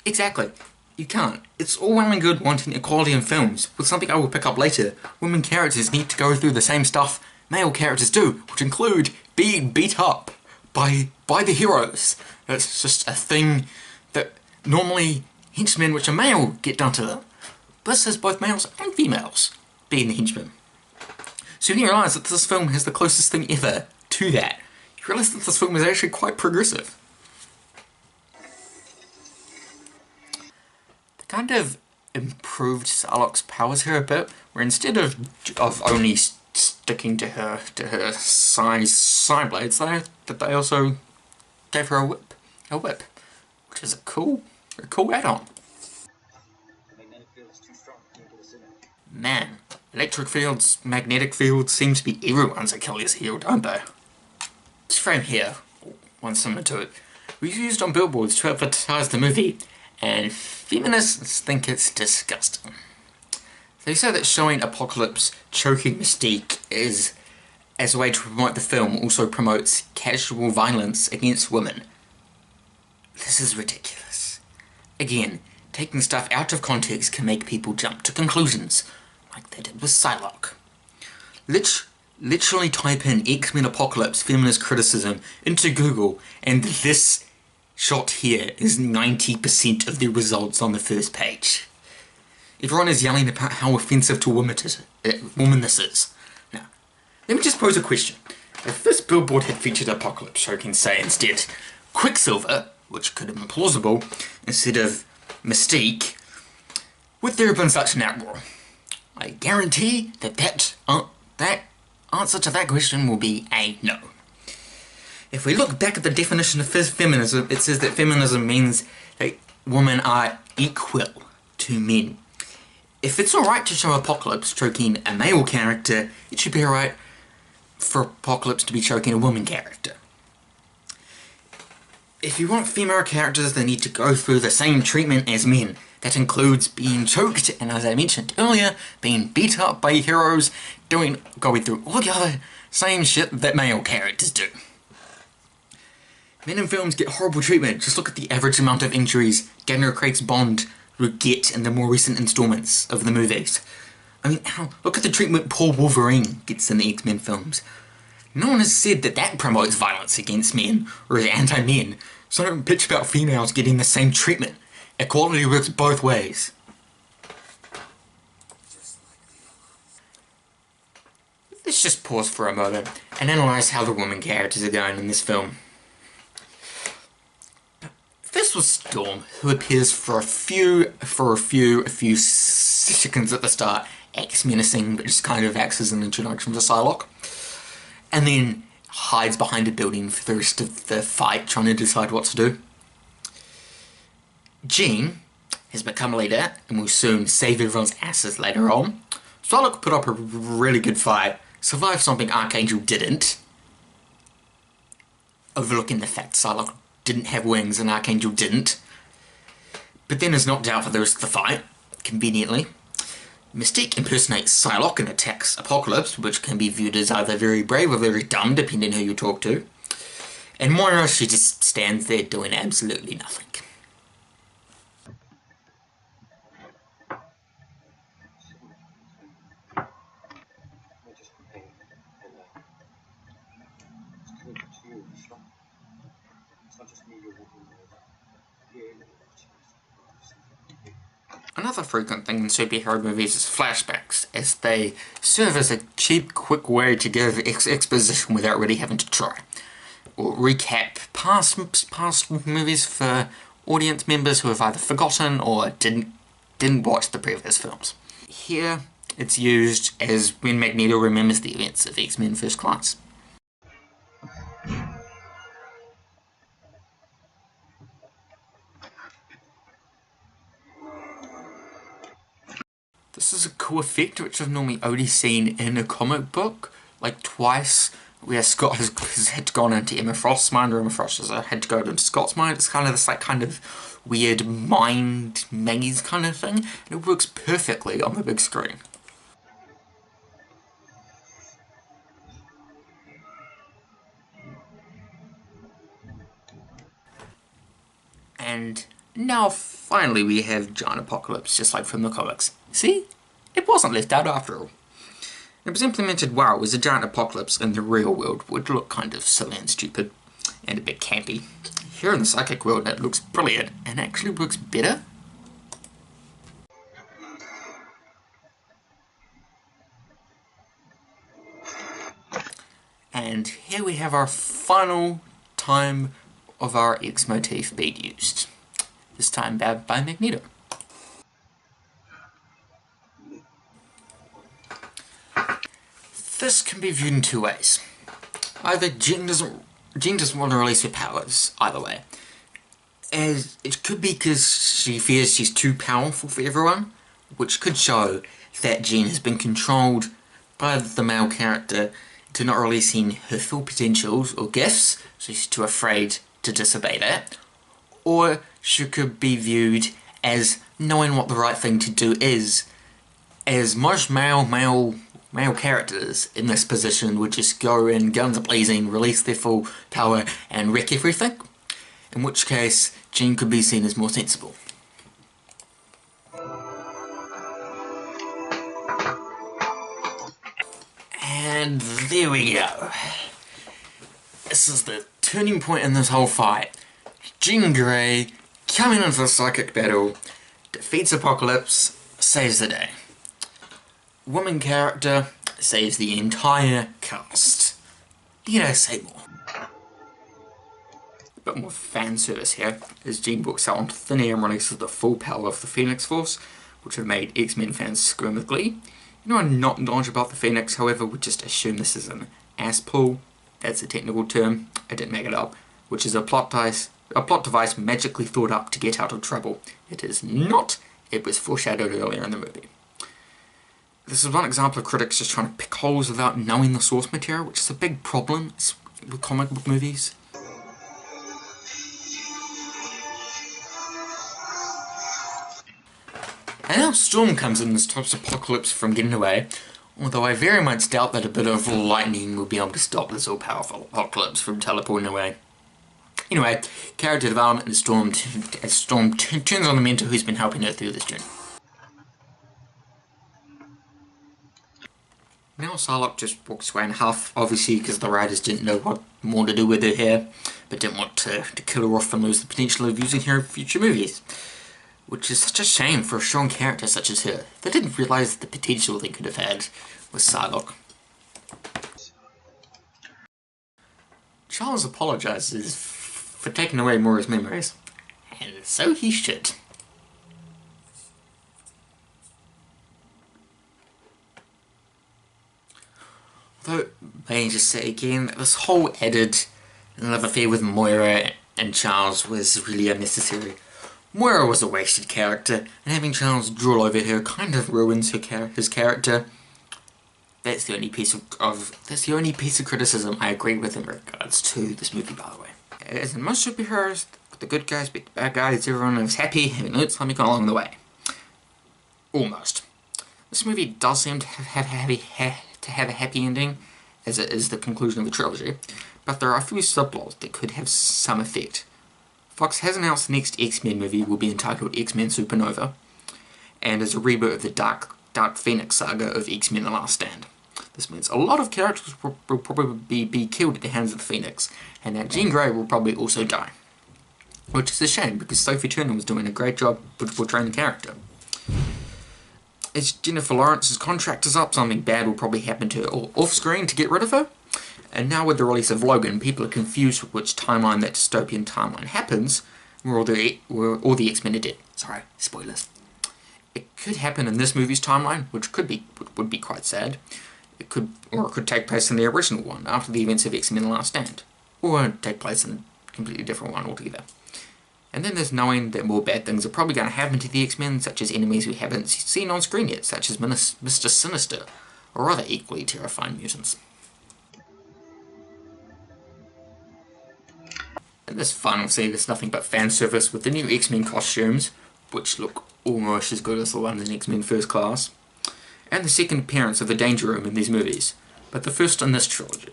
Exactly. You can't. It's all well and good wanting equality in films, with something I will pick up later. Women characters need to go through the same stuff male characters do, which include being beat up by the heroes. That's just a thing that normally henchmen which are male get done to them. This has both males and females being the henchmen. So when you realise that this film has the closest thing ever to that, you realise that this film is actually quite progressive. They kind of improved Psylocke's powers here a bit, where instead of only sticking to her size side blades, they also gave her a whip, which is a cool add-on. Man, electric fields, magnetic fields seem to be everyone's Achilles heel, don't they? This frame here, one similar to it, was used on billboards to advertise the movie, and feminists think it's disgusting. They say that showing Apocalypse choking Mystique is as a way to promote the film, also promotes casual violence against women. This is ridiculous. Again, taking stuff out of context can make people jump to conclusions, like they did with Psylocke. Literally type in X-Men Apocalypse feminist criticism into Google, and this shot here is 90% of the results on the first page. Everyone is yelling about how offensive to women this is. Now, let me just pose a question. If this billboard had featured Apocalypse showing, say, instead Quicksilver, which could have been plausible, instead of Mystique, would there have been such an uproar? I guarantee that answer to that question will be a no. If we look back at the definition of feminism, it says that feminism means that women are equal to men. If it's alright to show Apocalypse choking a male character, it should be alright for Apocalypse to be choking a woman character. If you want female characters, they need to go through the same treatment as men. That includes being choked, and as I mentioned earlier, being beat up by heroes, going through all the other same shit that male characters do. Men in films get horrible treatment. Just look at the average amount of injuries Daniel Craig's Bond would get in the more recent installments of the movies. I mean, look at the treatment Paul Wolverine gets in the X-Men films. No one has said that that promotes violence against men, or is anti-men, so don't bitch about females getting the same treatment. Equality works both ways. Let's just pause for a moment and analyse how the woman characters are going in this film. This was Storm, who appears for a few seconds at the start, acts menacing, but just kind of acts as an introduction to Psylocke, and then hides behind a building for the rest of the fight, trying to decide what to do. Jean has become a leader and will soon save everyone's asses later on. Psylocke put up a really good fight, survived something Archangel didn't, overlooking the fact Psylocke didn't have wings and Archangel didn't, but then is knocked out for the rest of the fight, conveniently. Mystique impersonates Psylocke and attacks Apocalypse, which can be viewed as either very brave or very dumb, depending who you talk to. And Moira, she just stands there doing absolutely nothing. Another frequent thing in superhero movies is flashbacks, as they serve as a cheap, quick way to give exposition without really having to try. Or recap past movies for audience members who have either forgotten or didn't watch the previous films. Here, it's used as when Magneto remembers the events of X-Men First Class. This is a cool effect which I've normally only seen in a comic book, like twice, where Scott has had to go into Emma Frost's mind, or Emma Frost has had to go into Scott's mind. It's kind of this like kind of weird mind maze kind of thing, and it works perfectly on the big screen. And now finally we have Giant Apocalypse, just like from the comics. See? It wasn't left out after all. It was implemented well as a giant apocalypse in the real world would look kind of silly and stupid, and a bit campy. Here in the psychic world it looks brilliant, and actually works better. And here we have our final time of our X motif being used. This time by Magneto. This can be viewed in two ways. Either Jean doesn't want to release her powers, either way. As it could be because she fears she's too powerful for everyone, which could show that Jean has been controlled by the male character to not releasing her full potentials or gifts, so she's too afraid to disobey that. Or she could be viewed as knowing what the right thing to do is, as most male male characters in this position would just go in guns blazing, release their full power and wreck everything, in which case Jean could be seen as more sensible. And there we go. This is the turning point in this whole fight. Jean Grey coming into the psychic battle, defeats Apocalypse, saves the day. Woman character saves the entire cast. Need I say more? A bit more fan service here, as Jean books out onto thin air and releases the full power of the Phoenix Force, which have made X-Men fans scream with glee. You know, I'm not knowledge about the Phoenix, however, we just assume this is an ass pull. That's a technical term, I didn't make it up, which is a plot device magically thought up to get out of trouble. It is not. It was foreshadowed earlier in the movie. This is one example of critics just trying to pick holes without knowing the source material, which is a big problem with comic book movies. And now Storm comes in and stops Apocalypse from getting away, although I very much doubt that a bit of lightning will be able to stop this all-powerful Apocalypse from teleporting away. Anyway, character development as Storm turns on the mentor who's been helping her through this journey. Now Psylocke just walks away in half, obviously because the writers didn't know what more to do with her hair, but didn't want to kill her off and lose the potential of using her in future movies. Which is such a shame for a strong character such as her. They didn't realise the potential they could have had with Psylocke. Charles apologises for taking away Moira's memories, and so he should. Though, may I just say again, that this whole added love affair with Moira and Charles was really unnecessary. Moira was a wasted character, and having Charles drool over her kind of ruins his character. That's the only piece of criticism I agree with in regards to this movie, by the way. As in most superheroes, the good guys beat the bad guys, everyone is happy, having learnt something along the way. Almost. This movie does seem to have a happy ending, as it is the conclusion of the trilogy, but there are a few subplots that could have some effect. Fox has announced the next X-Men movie will be entitled X-Men Supernova, and is a reboot of the Dark Phoenix saga of X-Men The Last Stand. This means a lot of characters will probably be killed at the hands of the Phoenix, and that Jean Grey will probably also die. Which is a shame, because Sophie Turner was doing a great job with portraying the character. As Jennifer Lawrence's contract is up, something bad will probably happen to her off-screen to get rid of her. And now with the release of Logan, people are confused with which timeline that dystopian timeline happens, where all the X-Men are dead. Sorry, spoilers. It could happen in this movie's timeline, which would be quite sad. It could take place in the original one, after the events of X-Men The Last Stand. Or take place in a completely different one altogether. And then there's knowing that more bad things are probably going to happen to the X-Men, such as enemies we haven't seen on screen yet, such as Mr. Sinister, or other equally terrifying mutants. In this final scene, there's nothing but fan service with the new X-Men costumes, which look almost as good as the one in X-Men First Class, and the second appearance of the Danger Room in these movies, but the first in this trilogy.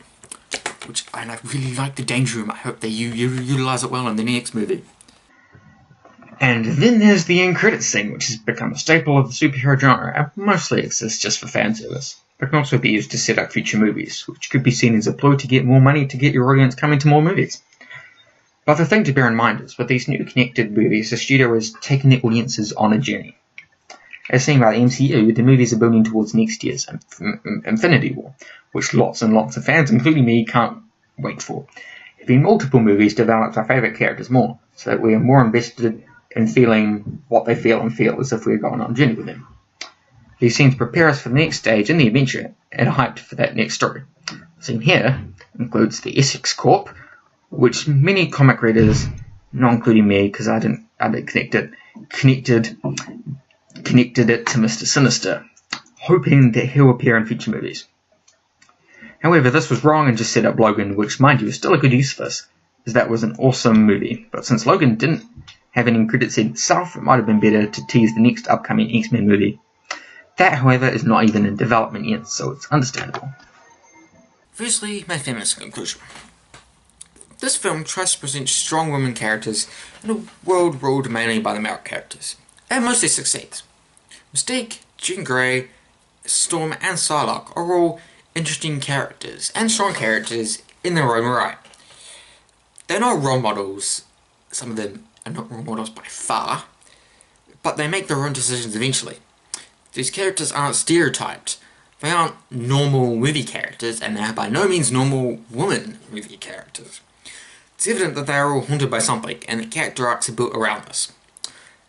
And I really like the Danger Room. I hope they utilise it well in the next movie. And then there's the end credits scene, which has become a staple of the superhero genre and mostly exists just for fan service, but can also be used to set up future movies, which could be seen as a ploy to get more money to get your audience coming to more movies. But the thing to bear in mind is, with these new connected movies, the studio is taking their audiences on a journey. As seen by the MCU, the movies are building towards next year's Infinity War, which lots and lots of fans, including me, can't wait for. Having multiple movies develops our favourite characters more, so that we are more invested in feeling what they feel and feel as if we're going on a journey with them. These scenes prepare us for the next stage in the adventure and are hyped for that next story. The scene here includes the Essex Corp, which many comic readers, not including me because I didn't connected it to Mr. Sinister, hoping that he'll appear in future movies. However, this was wrong and just set up Logan, which, mind you, is still a good use for this, as that was an awesome movie. But since Logan didn't have an end credit scene itself, it might have been better to tease the next upcoming X-Men movie. That, however, is not even in development yet, so it's understandable. Firstly, my feminist conclusion. This film tries to present strong women characters in a world ruled mainly by the male characters, and mostly succeeds. Mystique, Jean Grey, Storm, and Psylocke are all interesting characters, and strong characters in their own right. They're not role models, some of them are not role models by far, but they make their own decisions eventually. These characters aren't stereotyped. They aren't normal movie characters, and they're by no means normal woman movie characters. It's evident that they are all haunted by something, and the character arcs are built around this.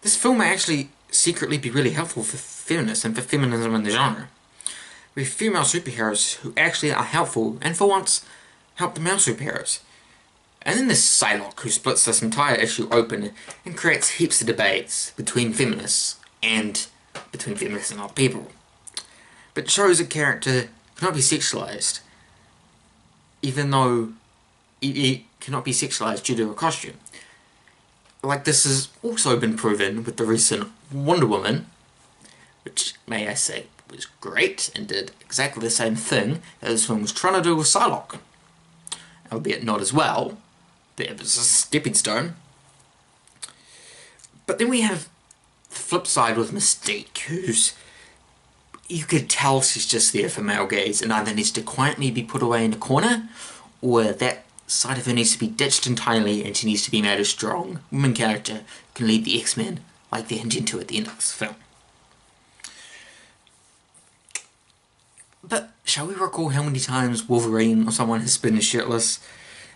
This film may actually secretly be really helpful for feminists and for feminism in the genre. We have female superheroes who actually are helpful, and for once, help the male superheroes. And then there's Psylocke, who splits this entire issue open and creates heaps of debates between feminists and other people. But shows a character cannot be sexualized, even though it cannot be sexualized due to a costume. Like this has also been proven with the recent Wonder Woman, which, may I say, was great and did exactly the same thing that this film was trying to do with Psylocke. Albeit not as well, but it was a stepping stone. But then we have the flip side with Mystique, who's... you could tell she's just there for male gaze and either needs to quietly be put away in a corner, or that side of her needs to be ditched entirely and she needs to be made a strong woman character who can lead the X-Men like they intend to at the end of this film. But shall we recall how many times Wolverine or someone has been shirtless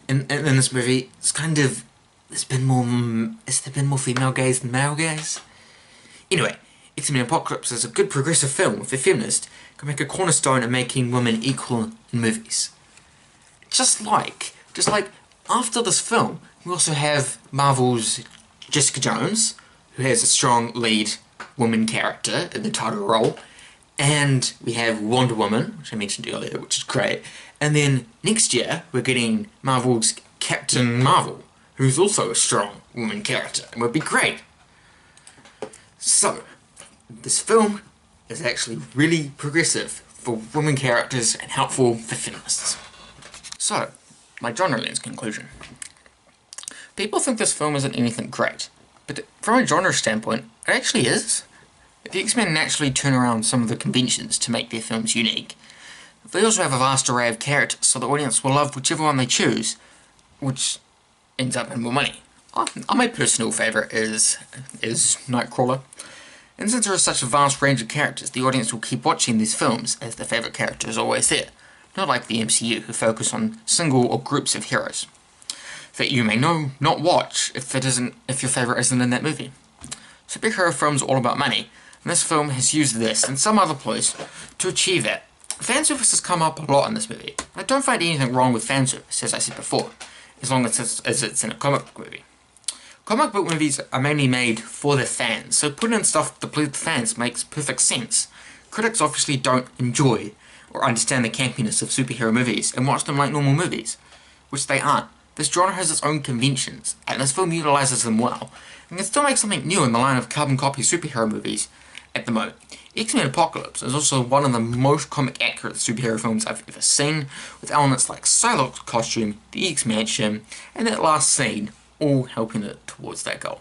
in this movie? It's kind of... has there been more female gaze than male gaze? Anyway, X-Men Apocalypse is a good progressive film with a feminist can make a cornerstone of making women equal in movies. Just like after this film, we also have Marvel's Jessica Jones, who has a strong lead woman character in the title role, and we have Wonder Woman, which I mentioned earlier, which is great, and then next year we're getting Marvel's Captain Marvel, who's also a strong woman character, and would be great. So, this film is actually really progressive for women characters and helpful for feminists. So, my genre lens conclusion. People think this film isn't anything great, but from a genre standpoint, it actually is. The X-Men naturally turn around some of the conventions to make their films unique. They also have a vast array of characters, so the audience will love whichever one they choose, which ends up in more money. My personal favourite is Nightcrawler. And since there is such a vast range of characters, the audience will keep watching these films as their favourite character is always there. Not like the MCU, who focus on single or groups of heroes that you may not watch if your favourite isn't in that movie. Superhero films are all about money, and this film has used this and some other ploys to achieve that. Fanservice has come up a lot in this movie. I don't find anything wrong with fanservice, as I said before, as long as it's in a comic book movie. Comic book movies are mainly made for their fans, so putting in stuff to please the fans makes perfect sense. Critics obviously don't enjoy or understand the campiness of superhero movies and watch them like normal movies, which they aren't. This genre has its own conventions, and this film utilises them well, and can still make something new in the line of carbon copy superhero movies at the moment. X-Men Apocalypse is also one of the most comic accurate superhero films I've ever seen, with elements like Psylocke's costume, the X-Mansion, and that last scene all helping it towards that goal.